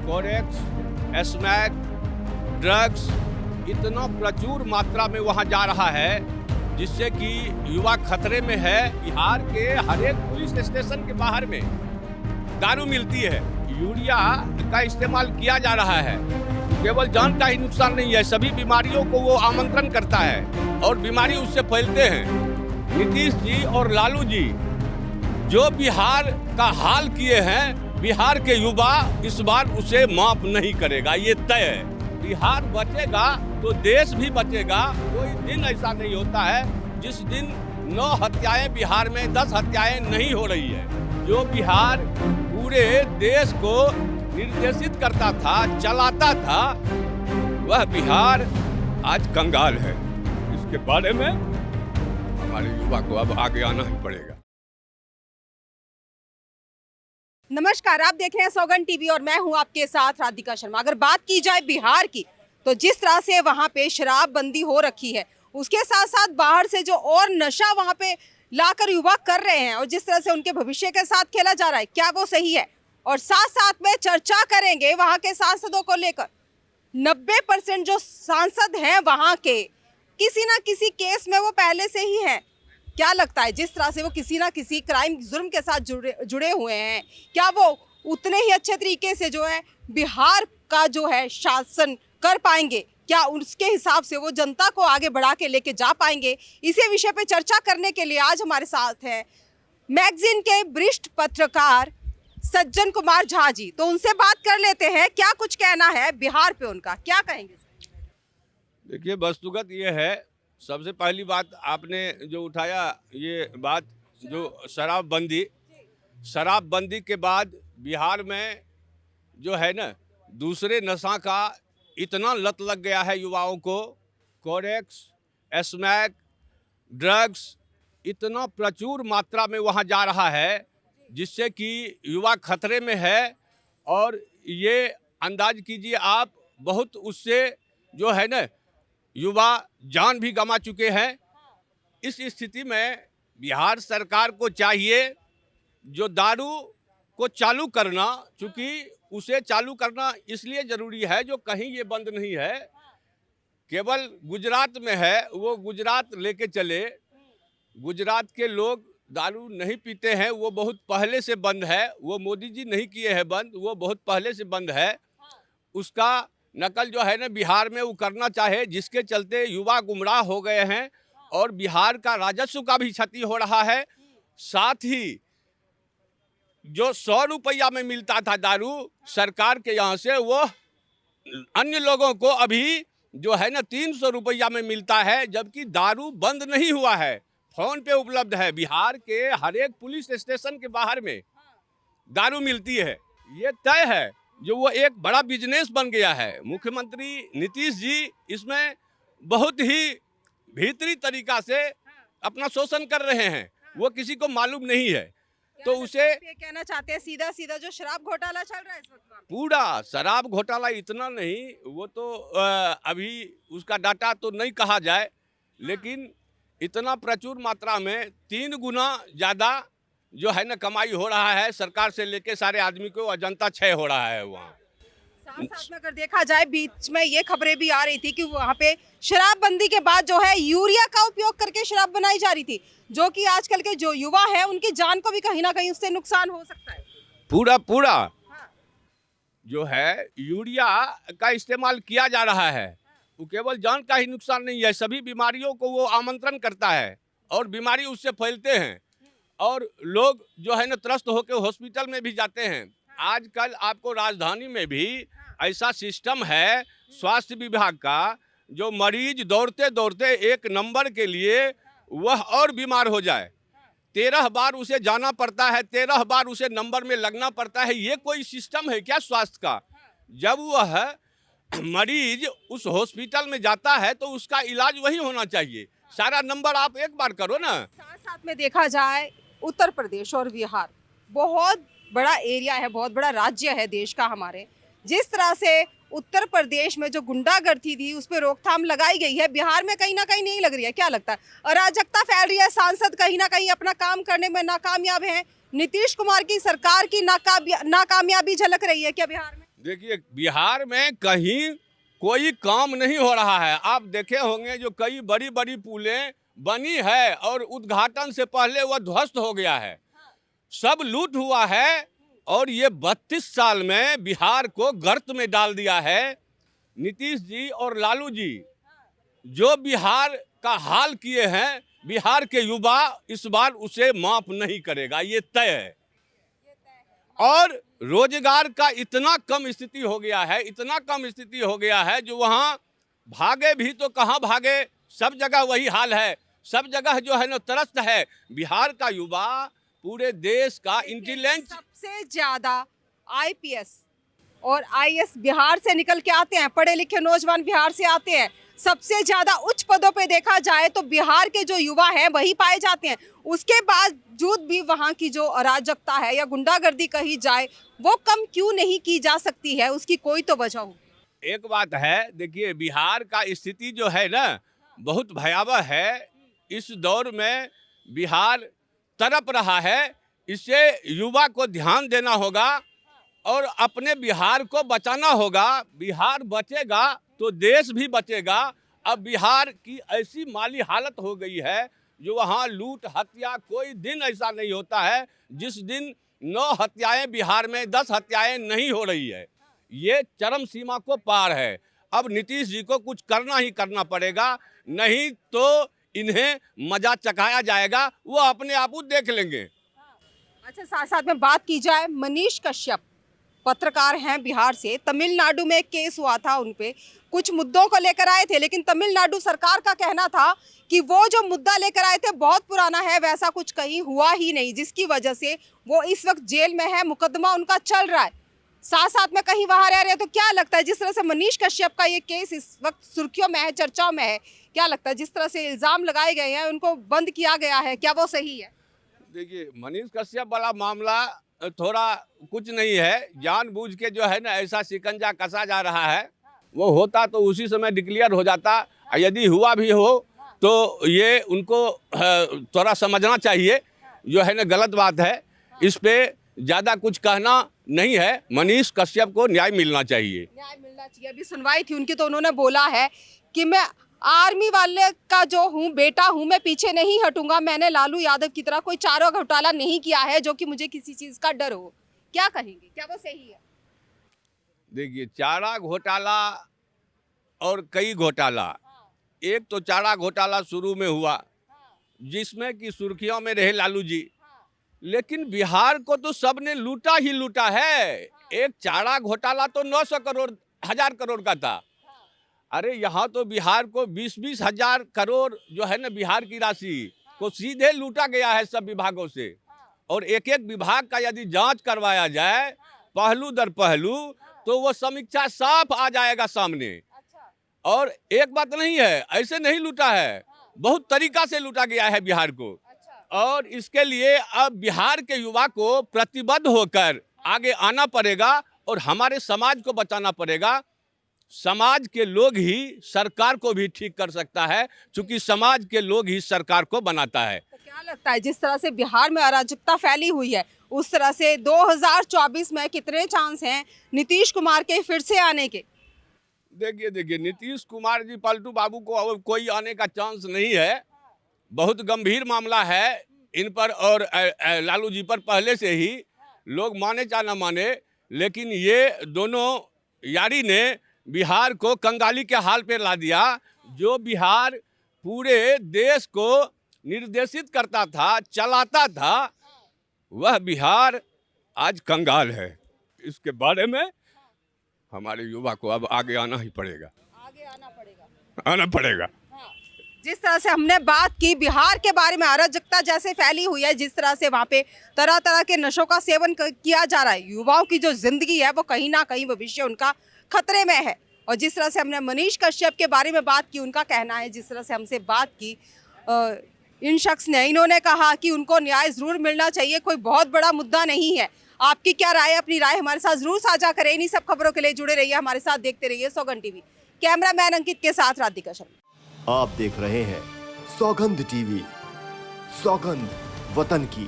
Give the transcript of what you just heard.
Corex, smack, drugs इतना प्रचुर मात्रा में वहाँ जा रहा है जिससे कि युवा खतरे में है। बिहार के हर एक पुलिस स्टेशन के बाहर में दारू मिलती है। यूरिया का इस्तेमाल किया जा रहा है। केवल जान का ही नुकसान नहीं है, सभी बीमारियों को वो आमंत्रण करता है और बीमारी उससे फैलते हैं। नीतीश जी और लालू जी जो बिहार का हाल किए हैं, बिहार के युवा इस बार उसे माफ नहीं करेगा, ये तय है। बिहार बचेगा तो देश भी बचेगा। कोई दिन ऐसा नहीं होता है जिस दिन 9 हत्याएं बिहार में 10 हत्याएं नहीं हो रही है। जो बिहार पूरे देश को निर्देशित करता था, चलाता था, वह बिहार आज कंगाल है। इसके बारे में हमारे युवा को अब आगे आना ही पड़ेगा। नमस्कार, आप देख रहे हैं सौगंध टीवी और मैं हूं आपके साथ राधिका शर्मा। अगर बात की जाए बिहार की तो जिस तरह से वहां पे शराबबंदी हो रखी है, उसके साथ साथ बाहर से जो और नशा वहां पे लाकर युवा कर रहे हैं और जिस तरह से उनके भविष्य के साथ खेला जा रहा है, क्या वो सही है? और साथ साथ में चर्चा करेंगे वहां के सांसदों को लेकर। 90% जो सांसद हैं वहां के किसी ना किसी केस में वो पहले से ही हैं। क्या लगता है जिस तरह से वो किसी ना किसी क्राइम जुर्म के साथ जुड़े हुए हैं, क्या वो उतने ही अच्छे तरीके से जो है बिहार का जो है शासन कर पाएंगे? क्या उसके हिसाब से वो जनता को आगे बढ़ा के लेके जा पाएंगे? इसी विषय पे चर्चा करने के लिए आज हमारे साथ हैं मैगजीन के वरिष्ठ पत्रकार सज्जन कुमार झा जी। तो उनसे बात कर लेते हैं, क्या कुछ कहना है बिहार पे उनका, क्या कहेंगे? देखिए, वस्तुगत ये है, सबसे पहली बात आपने जो उठाया ये बात जो शराबबंदी के बाद बिहार में जो है ना दूसरे नशा का इतना लत लग गया है युवाओं को। कोरेक्स, स्मैक, ड्रग्स इतना प्रचुर मात्रा में वहाँ जा रहा है जिससे कि युवा खतरे में है। और ये अंदाज कीजिए आप, बहुत उससे जो है ना युवा जान भी गंवा चुके हैं। इस स्थिति में बिहार सरकार को चाहिए जो दारू को चालू करना, चूँकि उसे चालू करना इसलिए ज़रूरी है जो कहीं ये बंद नहीं है, केवल गुजरात में है, वो गुजरात लेके चले। गुजरात के लोग दारू नहीं पीते हैं, वो बहुत पहले से बंद है। वो मोदी जी नहीं किए हैं बंद, वो बहुत पहले से बंद है। उसका नकल जो है ना बिहार में वो करना चाहे, जिसके चलते युवा गुमराह हो गए हैं और बिहार का राजस्व का भी क्षति हो रहा है। साथ ही जो 100 रुपया में मिलता था दारू सरकार के यहाँ से, वो अन्य लोगों को अभी जो है ना 300 रुपया में मिलता है, जबकि दारू बंद नहीं हुआ है, फोन पे उपलब्ध है। बिहार के हर एक पुलिस स्टेशन के बाहर में दारू मिलती है। ये तय है जो वो एक बड़ा बिजनेस बन गया है। मुख्यमंत्री नीतीश जी इसमें बहुत ही भीतरी तरीका से अपना शोषण कर रहे हैं, वो किसी को मालूम नहीं है। तो उसे ये कहना चाहते हैं सीधा सीधा जो शराब घोटाला चल रहा है इस वक्त, पूरा शराब घोटाला इतना नहीं, वो तो अभी उसका डाटा तो नहीं कहा जाए, लेकिन इतना प्रचुर मात्रा में 3 गुना ज़्यादा जो है ना कमाई हो रहा है सरकार से लेके सारे आदमी को, अजंता क्षय हो रहा है वहाँ। साथ में अगर देखा जाए बीच में ये खबरें भी आ रही थी कि वहाँ पे शराबबंदी के बाद जो है यूरिया का उपयोग करके शराब बनाई जा रही थी, जो कि आजकल के जो युवा है उनकी जान को भी कहीं ना कहीं उससे नुकसान हो सकता है। पूरा जो है यूरिया का इस्तेमाल किया जा रहा है, वो केवल जान का ही नुकसान नहीं है, सभी बीमारियों को वो आमंत्रण करता है और बीमारी उससे फैलते हैं और लोग जो है ना त्रस्त होकर हॉस्पिटल में भी जाते हैं। आजकल आपको राजधानी में भी ऐसा सिस्टम है स्वास्थ्य विभाग का, जो मरीज दौड़ते दौड़ते एक नंबर के लिए वह और बीमार हो जाए, 13 बार उसे जाना पड़ता है, 13 बार उसे नंबर में लगना पड़ता है। ये कोई सिस्टम है क्या स्वास्थ्य का? जब वह मरीज उस हॉस्पिटल में जाता है तो उसका इलाज वही होना चाहिए। सारा नंबर आप एक बार करो ना। साथ साथ में देखा जाए उत्तर प्रदेश और बिहार बहुत बड़ा एरिया है, बहुत बड़ा राज्य है देश का हमारे। जिस तरह से उत्तर प्रदेश में जो गुंडागर्दी थी उस पर रोकथाम लगाई गई है, बिहार में कहीं ना कहीं नहीं लग रही है। क्या लगता है? अराजकता फैल रही है, सांसद कहीं ना कहीं अपना काम करने में नाकामयाब हैं, नीतीश कुमार की सरकार की नाकामयाबी झलक रही है क्या बिहार में? देखिए, बिहार में कहीं कोई काम नहीं हो रहा है। आप देखे होंगे जो कई बड़ी बड़ी पुलें बनी है और उद्घाटन से पहले वह ध्वस्त हो गया है, सब लूट हुआ है। और ये 32 साल में बिहार को गर्त में डाल दिया है नीतीश जी और लालू जी। जो बिहार का हाल किए हैं, बिहार के युवा इस बार उसे माफ नहीं करेगा, ये तय है। और रोजगार का इतना कम स्थिति हो गया है, इतना कम स्थिति हो गया है, जो वहाँ भागे भी तो कहाँ भागे, सब जगह वही हाल है। सब जगह जो है ना त्रस्त है। बिहार का युवा पूरे देश का इंटेलिजेंस, सबसे ज्यादा आईपीएस और आईएएस बिहार से निकल के आते हैं, पढ़े लिखे नौजवान बिहार से आते हैं। सबसे ज्यादा उच्च पदों पे देखा जाए तो बिहार के जो युवा हैं वही पाए जाते हैं। उसके बावजूद भी वहाँ की जो अराजकता है या गुंडागर्दी कही जाए, वो कम क्यों नहीं की जा सकती है? उसकी कोई तो वजह हो। एक बात है, देखिए बिहार का स्थिति जो है ना बहुत भयावह है। इस दौर में बिहार तड़प रहा है। इससे युवा को ध्यान देना होगा और अपने बिहार को बचाना होगा। बिहार बचेगा तो देश भी बचेगा। अब बिहार की ऐसी माली हालत हो गई है जो वहाँ लूट हत्या, कोई दिन ऐसा नहीं होता है जिस दिन 9 हत्याएं बिहार में 10 हत्याएं नहीं हो रही है। ये चरम सीमा को पार है। अब नीतीश जी को कुछ करना ही करना पड़ेगा, नहीं तो इन्हें मजा चखाया जाएगा, वो अपने आप को देख लेंगे। अच्छा, साथ साथ में बात की जाए, मनीष कश्यप पत्रकार हैं बिहार से। तमिलनाडु में एक केस हुआ था, उन पे कुछ मुद्दों को लेकर आए थे, लेकिन तमिलनाडु सरकार का कहना था कि वो जो मुद्दा लेकर आए थे बहुत पुराना है, वैसा कुछ कहीं हुआ ही नहीं, जिसकी वजह से वो इस वक्त जेल में है, मुकदमा उनका चल रहा है। साथ साथ में कहीं वहां रह रहे हैं। तो क्या लगता है, जिस तरह से मनीष कश्यप का ये केस इस वक्त सुर्खियों में है, चर्चाओं में है, क्या लगता है जिस तरह से इल्जाम लगाए गए हैं, उनको बंद किया गया है, क्या वो सही है? देखिए, मनीष कश्यप वाला मामला थोड़ा कुछ नहीं है। जानबूझ के जो है ना ऐसा शिकंजा कसा जा रहा है। वो होता तो उसी समय डिक्लेयर हो जाता। यदि हुआ भी हो तो ये उनको थोड़ा समझना चाहिए, जो है ना गलत बात है। इस पे ज़्यादा कुछ कहना नहीं है। मनीष कश्यप को न्याय मिलना चाहिए। न्याय मिलना चाहिए। अभी सुनवाई थी उनकी, तो उन्होंने बोला है कि मैं आर्मी वाले का जो हूँ, बेटा हूँ, मैं पीछे नहीं हटूंगा। मैंने लालू यादव की तरह कोई चारा घोटाला नहीं किया है जो कि मुझे किसी चीज का डर हो। क्या कहेंगे, क्या वो सही है? देखिए, चारा घोटाला और कई घोटाला। एक तो चारा घोटाला शुरू में हुआ जिसमें कि सुर्खियों में रहे लालू जी, लेकिन बिहार को तो सबने लूटा ही लूटा है। एक चारा घोटाला तो 900 करोड़ 1000 करोड़ का था। अरे यहाँ तो बिहार को 20-20 हजार करोड़ जो है ना बिहार की राशि को सीधे लूटा गया है सब विभागों से। और एक एक विभाग का यदि जांच करवाया जाए पहलू दर पहलू, तो वो समीक्षा साफ आ जाएगा सामने। और एक बात नहीं है, ऐसे नहीं लूटा है, बहुत तरीका से लूटा गया है बिहार को। और इसके लिए अब बिहार के युवा को प्रतिबद्ध होकर आगे आना पड़ेगा और हमारे समाज को बचाना पड़ेगा। समाज के लोग ही सरकार को भी ठीक कर सकता है, क्योंकि समाज के लोग ही सरकार को बनाता है। तो क्या लगता है, जिस तरह से बिहार में अराजकता फैली हुई है, उस तरह से 2024 में कितने चांस हैं नीतीश कुमार के फिर से आने के? देखिए नीतीश कुमार जी, पलटू बाबू को अब कोई आने का चांस नहीं है। बहुत गंभीर मामला है इन पर और लालू जी पर पहले से ही, लोग माने चाहे ना माने, लेकिन ये दोनों यारी ने बिहार को कंगाली के हाल पे ला दिया। जो बिहार पूरे देश को निर्देशित करता था, चलाता था, वह बिहार आज कंगाल है। इसके बारे में हमारे युवा को अब आगे आना ही पड़ेगा। आगे आना पड़ेगा। जिस तरह से हमने बात की बिहार के बारे में, अराजकता जैसे फैली हुई है, जिस तरह से वहाँ पे तरह तरह के नशों का सेवन किया जा रहा है, युवाओं की जो जिंदगी है वो कहीं ना कहीं भविष्य उनका खतरे में है। और जिस तरह से हमने मनीष कश्यप के बारे में बात की, उनका कहना है, जिस तरह से हमसे बात की इन शख्स ने, इन्होंने कहा कि उनको न्याय जरूर मिलना चाहिए, कोई बहुत बड़ा मुद्दा नहीं है। आपकी क्या राय है? अपनी राय हमारे साथ जरूर साझा करें। इन्हीं सब खबरों के लिए जुड़े रहिए हमारे साथ, देखते रहिए सौगंध टीवी। कैमरामैन अंकित के साथ राधिका शर्मा। आप देख रहे हैं सौगंध टीवी। सौगंध वतन की।